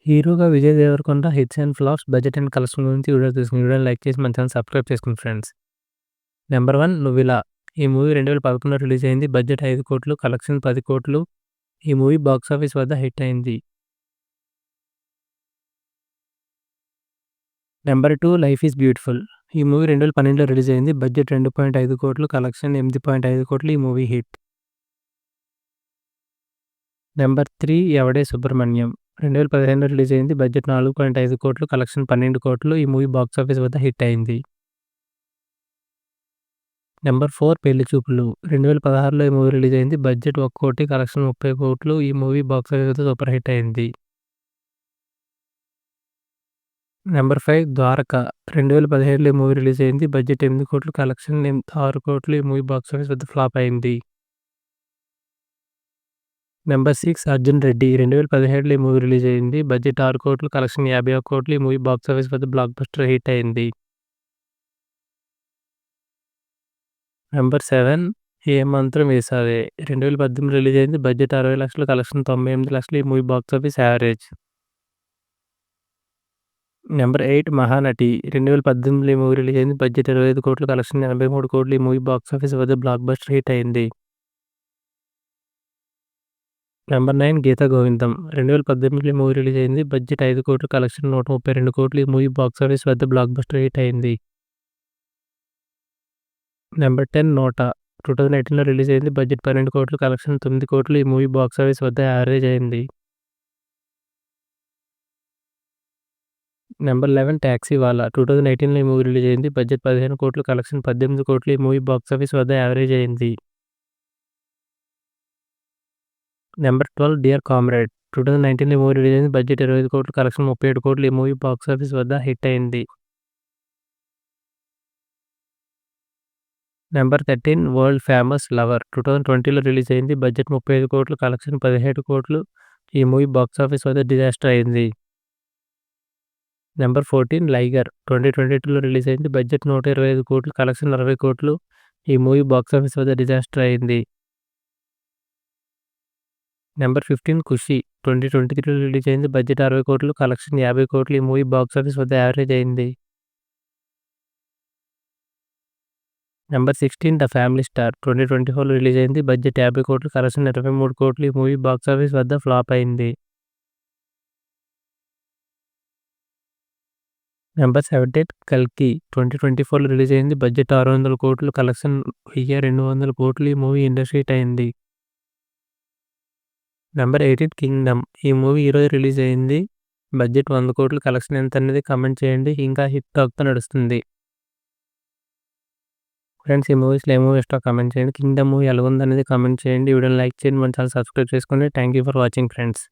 హీరోగా Vijay Deverakonda hits and flops, budget and collection గురించి video తీసుకుని వీడియోని లైక్ చేసి మన ఛానల్ సబ్స్క్రైబ్ చేసుకోండి ఫ్రెండ్స్. నెంబర్ 1 నువ్విలా. ఈ మూవీ 2011లో రిలీజ్ అయింది. బడ్జెట్ 5 కోట్లు, కలెక్షన్ 10 కోట్లు. ఈ మూవీ బాక్స్ ఆఫీస్ వద్ద హిట్ అయింది. Number 2 life is beautiful. ఈ మూవీ 2012లో రిలీజ్ అయింది. బడ్జెట్ 2.5 కోట్లు, కలెక్షన్ 8.5 కోట్లు. ఈ మూవీ హిట్. నెంబర్ 3 ఎవడే సుబ్రహ్మణ్యం. 2015లో రిలీజ్ అయింది. బడ్జెట్ 4.5 కోట్లు, కలెక్షన్ 12 కోట్లు. ఈ మూవీ బాక్స్ ఆఫీస్ వద్ద హిట్ అయింది. నెంబర్ 4 పెళ్లి చూపులు. 2016లో ఈ మూవీ రిలీజ్ అయింది. బడ్జెట్ 1 కోటి, కలెక్షన్ 30 కోట్లు. ఈ మూవీ బాక్స్ ఆఫీస్ వద్ద సూపర్ హిట్ అయింది. నెంబర్ 5 ద్వారక. 2017లో ఈ మూవీ రిలీజ్ అయింది. బడ్జెట్ 8 కోట్లు, కలెక్షన్ 6 కోట్లు. ఈ మూవీ బాక్స్ ఆఫీస్ వద్ద ఫ్లాప్ అయింది. నెంబర్ 6 అర్జున్ రెడ్డి. 2017లో ఈ మూవీ రిలీజ్ అయింది. బడ్జెట్ 6 కోట్లు, కలెక్షన్ 51 కోట్లు. ఈ మూవీ బాక్స్ ఆఫీస్ వద్ద బ్లాక్ బస్టర్ హిట్ అయింది. నెంబర్ 7 ఏ మంత్రం వేసావే. 2018 రిలీజ్ అయింది. బడ్జెట్ 60 లక్షలు, కలెక్షన్ 98 లక్షలు. ఈ movie box office average. Number 8 Mahanati. 2018లో ఈ మూవీ రిలీజ్ అయింది. బడ్జెట్ 25 కోట్లు, కలెక్షన్ 83 కోట్లు. ఈ మూవీ బాక్స్ ఆఫీస్ వద్ద బ్లాక్ బస్టర్ హిట్ అయింది. నెంబర్ 9 గీతా గోవిందం. 2018లో ఈ మూవీ రిలీజ్ అయింది. బడ్జెట్ 5 కోట్లు, కలెక్షన్ 132 కోట్లు. ఈ మూవీ బాక్స్ ఆఫీస్ వద్ద బ్లాక్ బస్టర్ హిట్ అయింది. నెంబర్ 10 నోటా. 2018లో రిలీజ్ అయింది. బడ్జెట్ 12 కోట్లు, కలెక్షన్ 9 కోట్లు. ఈ మూవీ బాక్స్ ఆఫీస్ వద్ద యావరేజ్ అయింది. నెంబర్ 11 టాక్సీ వాలా. 2018లో ఈ మూవీ రిలీజ్ అయింది. బడ్జెట్ 15 కోట్లు, కలెక్షన్ 18 కోట్లు. ఈ మూవీ బాక్స్ ఆఫీస్ వద్ద యావరేజ్ అయింది. Number 12 Dear Comrade. 2019లో ఈ మూవీ రిలీజ్ అయింది. బడ్జెట్ 25 కోట్లు, కలెక్షన్ 37 కోట్లు. ఈ మూవీ బాక్స్ ఆఫీస్ వద్ద హిట్ అయింది. Number 13 World Famous Lover. 2020లో రిలీజ్ అయింది. బడ్జెట్ 35 కోట్లు, కలెక్షన్ 17 కోట్లు. ఈ మూవీ బాక్స్ ఆఫీస్ వద్ద డిజాస్టర్ అయింది. Number 14 Liger. 2022లో రిలీజ్ అయింది. బడ్జెట్ 125 కోట్లు, కలెక్షన్ 60 కోట్లు. ఈ మూవీ బాక్స్ ఆఫీస్ వద్ద డిజాస్టర్ అయింది. నెంబర్ 15 ఖుషి. 2023లో రిలీజ్ అయింది. బడ్జెట్ 60 కోట్లు, కలెక్షన్ 50 కోట్లు. ఈ మూవీ బాక్స్ ఆఫీస్ వద్ద యావరేజ్ అయింది. Number 16 the family star. 2024లో release అయింది. బడ్జెట్ 50 కోట్లు, కలెక్షన్ 23 కోట్లు. ఈ మూవీ బాక్స్ ఆఫీస్ వద్ద ఫ్లాప్ అయింది. నెంబర్ 17 కల్కి. 2024లో రిలీజ్ అయింది. బడ్జెట్ 600 కోట్లు, కలెక్షన్ 1200 కోట్లు. ఈ మూవీ ఇండస్ట్రీ హిట్ అయింది. Number 18 Kingdom. ఈ మూవీ ఈరోజు రిలీజ్ అయింది. బడ్జెట్ 100 కోట్లు, కలెక్షన్ ఎంత అనేది కామెంట్ చేయండి. ఇంకా హిట్ టాక్తో నడుస్తుంది. ఫ్రెండ్స్ ఈ మూవీస్లో ఏ మూవీ ఇష్టమో కామెంట్ చేయండి. కింగ్డమ్ మూవీ ఎలా ఉందనేది కామెంట్ చేయండి. వీడియోని లైక్ చేయండి, మన ఛానల్ సబ్స్క్రైబ్ చేసుకోండి. Thank you for watching friends.